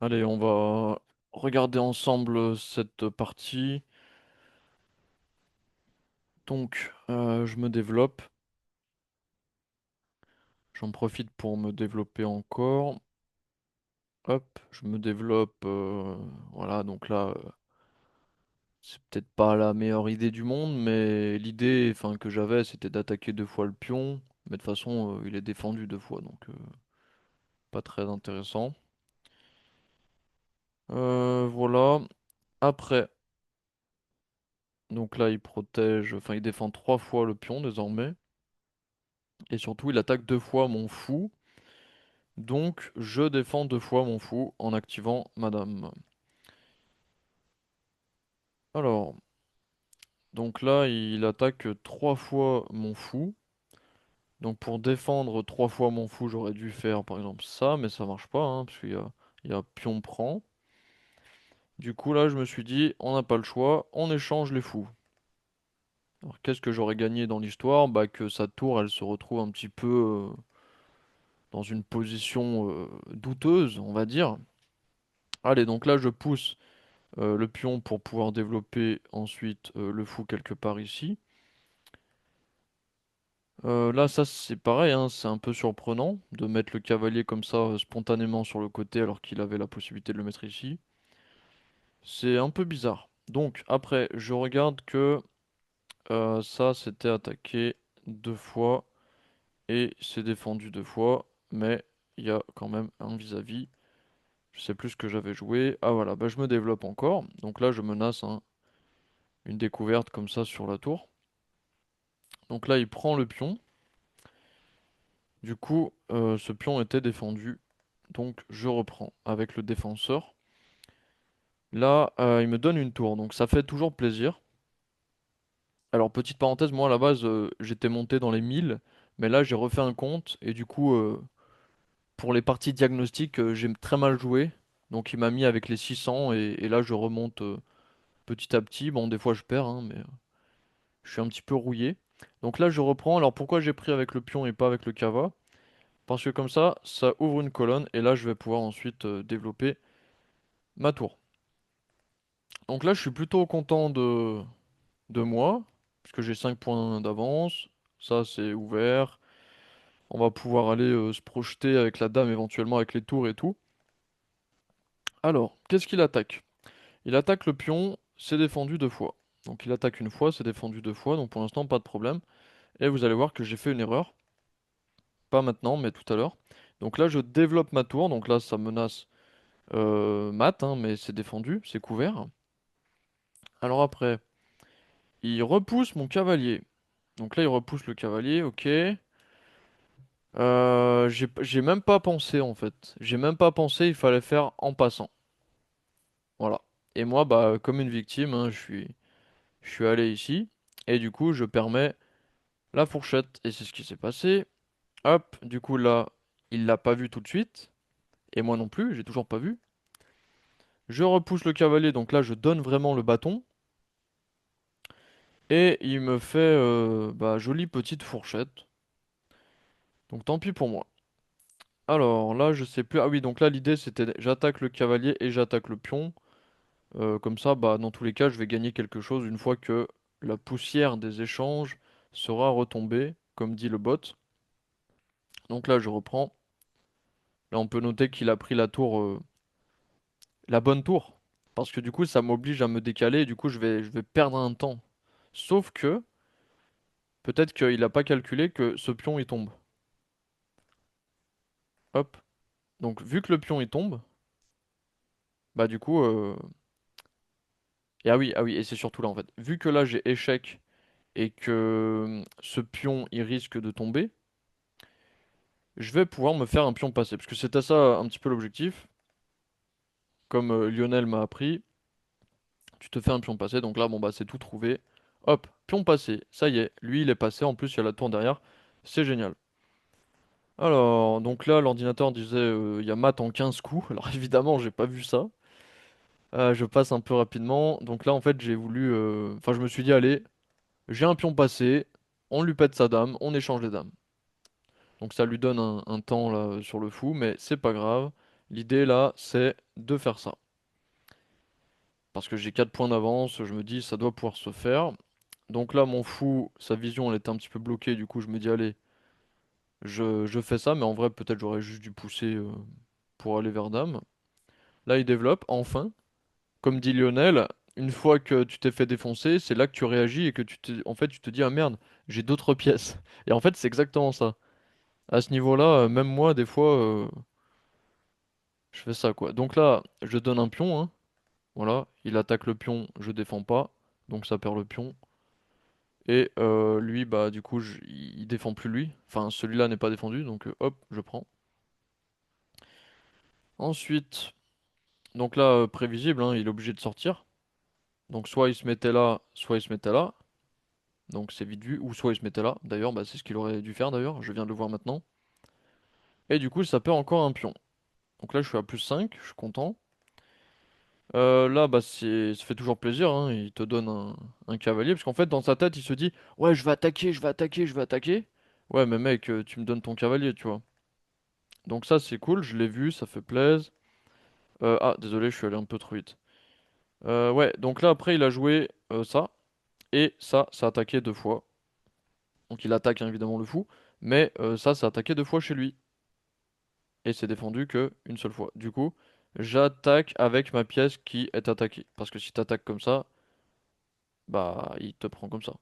Allez, on va regarder ensemble cette partie. Donc, je me développe. J'en profite pour me développer encore. Hop, je me développe. Voilà, donc là, c'est peut-être pas la meilleure idée du monde, mais l'idée, enfin, que j'avais, c'était d'attaquer deux fois le pion. Mais de toute façon, il est défendu deux fois, donc pas très intéressant. Voilà. Après, donc là, il protège, enfin, il défend trois fois le pion désormais. Et surtout, il attaque deux fois mon fou. Donc, je défends deux fois mon fou en activant Madame. Alors, donc là, il attaque trois fois mon fou. Donc, pour défendre trois fois mon fou, j'aurais dû faire par exemple ça, mais ça marche pas, hein, parce qu'il y a pion prend. Du coup, là, je me suis dit, on n'a pas le choix, on échange les fous. Alors, qu'est-ce que j'aurais gagné dans l'histoire? Bah, que sa tour, elle se retrouve un petit peu dans une position douteuse, on va dire. Allez, donc là, je pousse le pion pour pouvoir développer ensuite le fou quelque part ici. Là, ça c'est pareil, hein, c'est un peu surprenant de mettre le cavalier comme ça spontanément sur le côté alors qu'il avait la possibilité de le mettre ici. C'est un peu bizarre. Donc après, je regarde que ça c'était attaqué deux fois et c'est défendu deux fois, mais il y a quand même un vis-à-vis. Je sais plus ce que j'avais joué. Ah voilà, bah, je me développe encore. Donc là, je menace hein, une découverte comme ça sur la tour. Donc là, il prend le pion. Du coup, ce pion était défendu. Donc je reprends avec le défenseur. Là, il me donne une tour. Donc ça fait toujours plaisir. Alors petite parenthèse, moi à la base, j'étais monté dans les 1000. Mais là, j'ai refait un compte. Et du coup, pour les parties diagnostiques, j'ai très mal joué. Donc il m'a mis avec les 600. Et là, je remonte petit à petit. Bon, des fois, je perds, hein, mais je suis un petit peu rouillé. Donc là, je reprends. Alors pourquoi j'ai pris avec le pion et pas avec le cava? Parce que comme ça ouvre une colonne et là je vais pouvoir ensuite développer ma tour. Donc là je suis plutôt content de moi, puisque j'ai 5 points d'avance. Ça c'est ouvert. On va pouvoir aller se projeter avec la dame éventuellement avec les tours et tout. Alors, qu'est-ce qu'il attaque? Il attaque le pion, c'est défendu deux fois. Donc il attaque une fois, c'est défendu deux fois, donc pour l'instant pas de problème. Et vous allez voir que j'ai fait une erreur. Pas maintenant, mais tout à l'heure. Donc là je développe ma tour, donc là ça menace mat, hein, mais c'est défendu, c'est couvert. Alors après, il repousse mon cavalier. Donc là, il repousse le cavalier, ok. J'ai même pas pensé en fait. J'ai même pas pensé, il fallait faire en passant. Voilà. Et moi, bah, comme une victime, hein, je suis allé ici. Et du coup, je permets la fourchette. Et c'est ce qui s'est passé. Hop, du coup là, il l'a pas vu tout de suite. Et moi non plus, j'ai toujours pas vu. Je repousse le cavalier, donc là, je donne vraiment le bâton. Et il me fait bah, jolie petite fourchette. Donc tant pis pour moi. Alors là, je sais plus. Ah oui, donc là, l'idée c'était j'attaque le cavalier et j'attaque le pion. Comme ça, bah, dans tous les cas, je vais gagner quelque chose une fois que la poussière des échanges sera retombée, comme dit le bot. Donc là, je reprends. Là, on peut noter qu'il a pris la tour, la bonne tour. Parce que du coup, ça m'oblige à me décaler et du coup, je vais perdre un temps. Sauf que, peut-être qu'il n'a pas calculé que ce pion il tombe. Hop. Donc, vu que le pion il tombe, bah du coup, et ah oui, et c'est surtout là en fait. Vu que là j'ai échec et que ce pion il risque de tomber, je vais pouvoir me faire un pion passé. Parce que c'était ça un petit peu l'objectif. Comme Lionel m'a appris, tu te fais un pion passé. Donc là, bon bah c'est tout trouvé. Hop, pion passé. Ça y est, lui il est passé. En plus, il y a la tour derrière. C'est génial. Alors, donc là, l'ordinateur disait il y a mat en 15 coups. Alors évidemment, j'ai pas vu ça. Je passe un peu rapidement. Donc là, en fait, j'ai voulu. Enfin, je me suis dit, allez, j'ai un pion passé. On lui pète sa dame. On échange les dames. Donc ça lui donne un temps là sur le fou, mais c'est pas grave. L'idée là, c'est de faire ça. Parce que j'ai 4 points d'avance, je me dis ça doit pouvoir se faire. Donc là, mon fou, sa vision, elle était un petit peu bloquée, du coup je me dis allez, je fais ça, mais en vrai peut-être j'aurais juste dû pousser pour aller vers dame. Là, il développe, enfin. Comme dit Lionel, une fois que tu t'es fait défoncer, c'est là que tu réagis et que en fait, tu te dis ah merde, j'ai d'autres pièces. Et en fait, c'est exactement ça. À ce niveau-là, même moi, des fois, je fais ça quoi. Donc là, je donne un pion, hein. Voilà, il attaque le pion, je défends pas, donc ça perd le pion. Et lui, bah du coup, il défend plus lui. Enfin, celui-là n'est pas défendu, donc hop, je prends. Ensuite, donc là, prévisible, hein, il est obligé de sortir. Donc soit il se mettait là, soit il se mettait là. Donc c'est vite vu, ou soit il se mettait là. D'ailleurs, bah, c'est ce qu'il aurait dû faire d'ailleurs, je viens de le voir maintenant. Et du coup, ça perd encore un pion. Donc là, je suis à +5, je suis content. Là, bah, ça fait toujours plaisir, hein, il te donne un cavalier, parce qu'en fait, dans sa tête, il se dit, ouais, je vais attaquer, je vais attaquer, je vais attaquer. Ouais, mais mec, tu me donnes ton cavalier, tu vois. Donc ça, c'est cool, je l'ai vu, ça fait plaisir. Ah, désolé, je suis allé un peu trop vite. Ouais, donc là, après, il a joué ça, et ça a attaqué 2 fois. Donc il attaque hein, évidemment le fou, mais ça a attaqué 2 fois chez lui. Et c'est défendu que une seule fois. Du coup, j'attaque avec ma pièce qui est attaquée. Parce que si t'attaques comme ça, bah il te prend comme ça.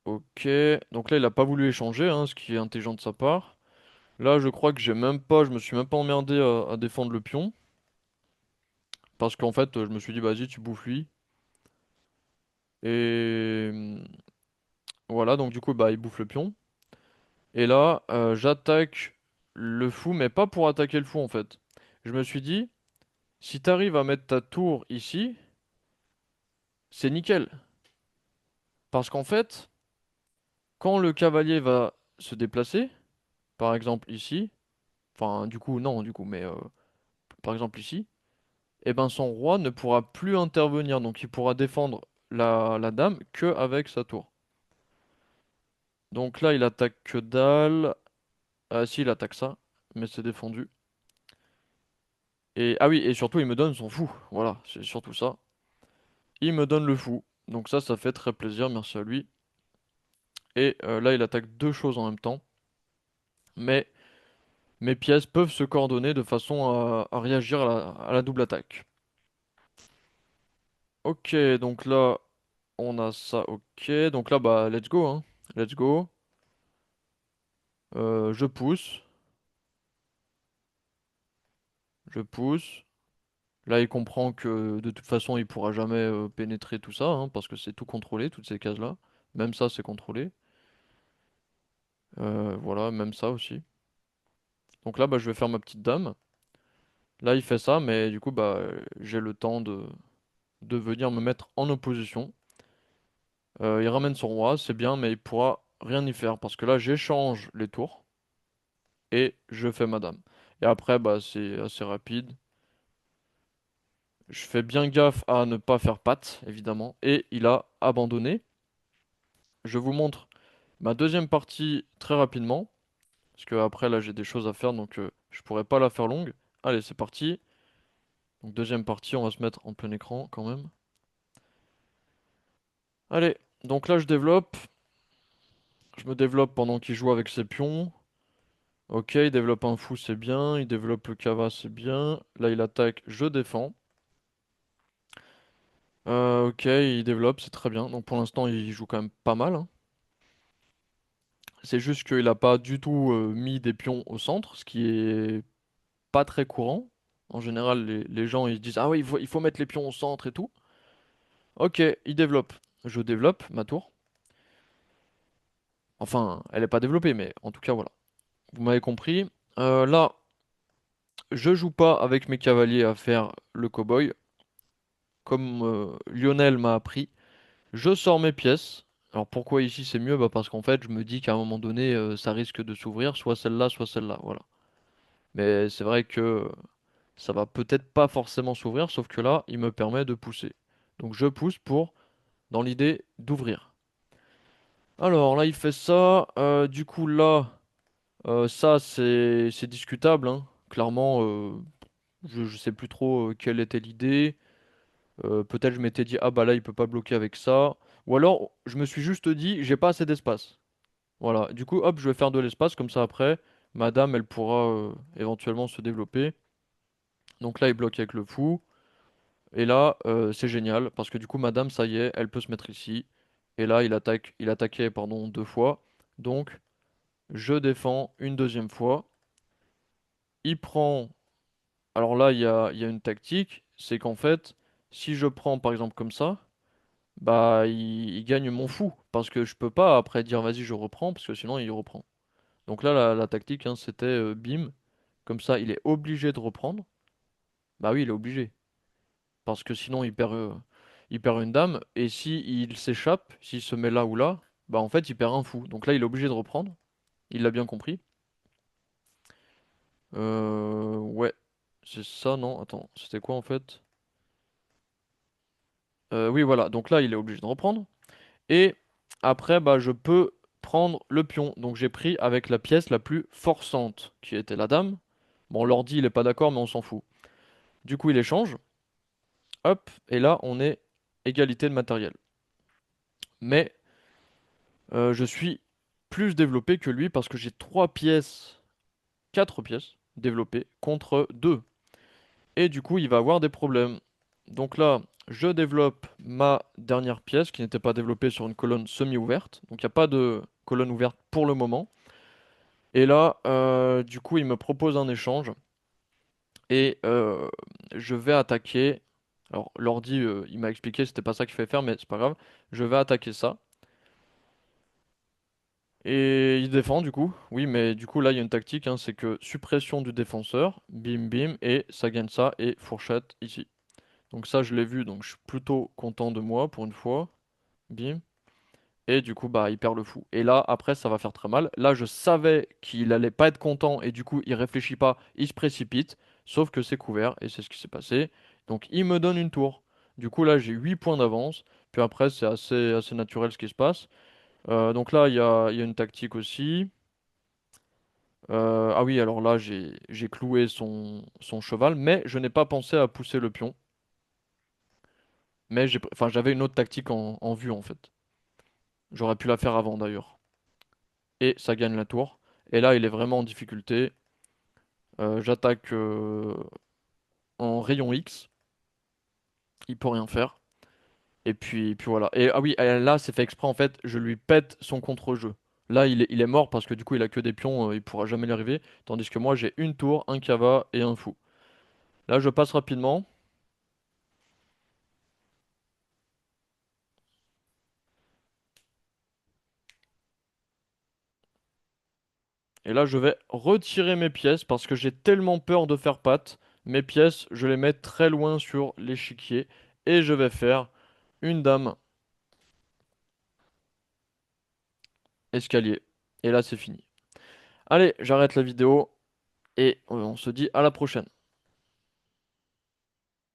Ok, donc là il a pas voulu échanger, hein, ce qui est intelligent de sa part. Là je crois que je me suis même pas emmerdé à défendre le pion. Parce qu'en fait je me suis dit vas-y tu bouffes lui. Et voilà, donc du coup bah il bouffe le pion. Et là j'attaque le fou, mais pas pour attaquer le fou en fait. Je me suis dit, si t'arrives à mettre ta tour ici, c'est nickel. Parce qu'en fait, quand le cavalier va se déplacer, par exemple ici, enfin du coup non du coup, mais par exemple ici, eh ben son roi ne pourra plus intervenir, donc il pourra défendre la dame que avec sa tour. Donc là il attaque que dalle, ah si il attaque ça, mais c'est défendu. Et ah oui et surtout il me donne son fou, voilà c'est surtout ça. Il me donne le fou, donc ça fait très plaisir, merci à lui. Et là il attaque deux choses en même temps, mais mes pièces peuvent se coordonner de façon à réagir à la double attaque. Ok, donc là, on a ça, ok. Donc là, bah, let's go, hein. Let's go. Je pousse, je pousse. Là, il comprend que de toute façon, il pourra jamais pénétrer tout ça, hein, parce que c'est tout contrôlé, toutes ces cases-là. Même ça, c'est contrôlé. Voilà, même ça aussi. Donc là, bah, je vais faire ma petite dame. Là, il fait ça, mais du coup, bah, j'ai le temps de venir me mettre en opposition. Il ramène son roi, c'est bien, mais il pourra rien y faire parce que là j'échange les tours et je fais ma dame. Et après, bah c'est assez rapide. Je fais bien gaffe à ne pas faire patte, évidemment. Et il a abandonné. Je vous montre ma deuxième partie très rapidement. Parce que après là j'ai des choses à faire donc je pourrais pas la faire longue. Allez, c'est parti. Donc deuxième partie, on va se mettre en plein écran quand même. Allez, donc là je développe. Je me développe pendant qu'il joue avec ses pions. Ok, il développe un fou, c'est bien. Il développe le cava, c'est bien. Là, il attaque, je défends. Ok, il développe, c'est très bien. Donc pour l'instant, il joue quand même pas mal, hein. C'est juste qu'il a pas du tout mis des pions au centre, ce qui est pas très courant. En général, les gens ils se disent ah oui, il faut mettre les pions au centre et tout. Ok, il développe. Je développe ma tour. Enfin, elle est pas développée, mais en tout cas voilà. Vous m'avez compris. Là, je joue pas avec mes cavaliers à faire le cow-boy, comme Lionel m'a appris. Je sors mes pièces. Alors pourquoi ici c'est mieux? Bah parce qu'en fait je me dis qu'à un moment donné ça risque de s'ouvrir, soit celle-là, voilà. Mais c'est vrai que ça va peut-être pas forcément s'ouvrir, sauf que là il me permet de pousser. Donc je pousse pour, dans l'idée, d'ouvrir. Alors là il fait ça, du coup là Ça, c'est discutable, hein. Clairement, je sais plus trop quelle était l'idée. Peut-être je m'étais dit, ah bah là, il peut pas bloquer avec ça. Ou alors, je me suis juste dit, j'ai pas assez d'espace. Voilà. Du coup, hop, je vais faire de l'espace, comme ça après, madame, elle pourra éventuellement se développer. Donc là, il bloque avec le fou. Et là, c'est génial, parce que du coup, madame, ça y est, elle peut se mettre ici. Et là, il attaquait, pardon, deux fois. Donc, je défends une deuxième fois. Il prend. Alors là, il y a une tactique, c'est qu'en fait, si je prends par exemple comme ça, bah il gagne mon fou. Parce que je peux pas après dire vas-y je reprends, parce que sinon il reprend. Donc là, la tactique, hein, c'était bim. Comme ça, il est obligé de reprendre. Bah oui, il est obligé. Parce que sinon il perd une dame. Et si il s'échappe, s'il se met là ou là, bah en fait il perd un fou. Donc là, il est obligé de reprendre. Il l'a bien compris. Ouais. C'est ça, non? Attends, c'était quoi en fait? Oui, voilà. Donc là, il est obligé de reprendre. Et après, bah, je peux prendre le pion. Donc j'ai pris avec la pièce la plus forçante, qui était la dame. Bon, l'ordi, il est pas d'accord, mais on s'en fout. Du coup, il échange. Hop. Et là, on est égalité de matériel. Mais je suis plus développé que lui parce que j'ai 3 pièces, 4 pièces développées contre 2. Et du coup, il va avoir des problèmes. Donc là, je développe ma dernière pièce qui n'était pas développée sur une colonne semi-ouverte. Donc il n'y a pas de colonne ouverte pour le moment. Et là, du coup, il me propose un échange. Et je vais attaquer. Alors, l'ordi, il m'a expliqué, c'était pas ça qu'il fallait faire, mais c'est pas grave. Je vais attaquer ça. Et il défend, du coup. Oui, mais du coup, là, il y a une tactique, hein, c'est que suppression du défenseur, bim bim, et ça gagne ça, et fourchette ici. Donc ça, je l'ai vu, donc je suis plutôt content de moi pour une fois. Bim. Et du coup, bah, il perd le fou. Et là, après, ça va faire très mal. Là, je savais qu'il allait pas être content et du coup, il réfléchit pas, il se précipite. Sauf que c'est couvert et c'est ce qui s'est passé. Donc, il me donne une tour. Du coup, là, j'ai 8 points d'avance. Puis après, c'est assez naturel ce qui se passe. Donc là, il y a une tactique aussi. Ah oui, alors là, j'ai cloué son cheval, mais je n'ai pas pensé à pousser le pion. Mais enfin, j'avais une autre tactique en vue, en fait. J'aurais pu la faire avant, d'ailleurs. Et ça gagne la tour. Et là, il est vraiment en difficulté. J'attaque en rayon X. Il peut rien faire. Et puis voilà. Et ah oui, là, c'est fait exprès, en fait. Je lui pète son contre-jeu. Là, il est mort parce que du coup, il a que des pions. Il pourra jamais y arriver. Tandis que moi, j'ai une tour, un cava et un fou. Là, je passe rapidement. Et là, je vais retirer mes pièces parce que j'ai tellement peur de faire patte. Mes pièces, je les mets très loin sur l'échiquier. Et je vais faire une dame escalier. Et là, c'est fini. Allez, j'arrête la vidéo et on se dit à la prochaine.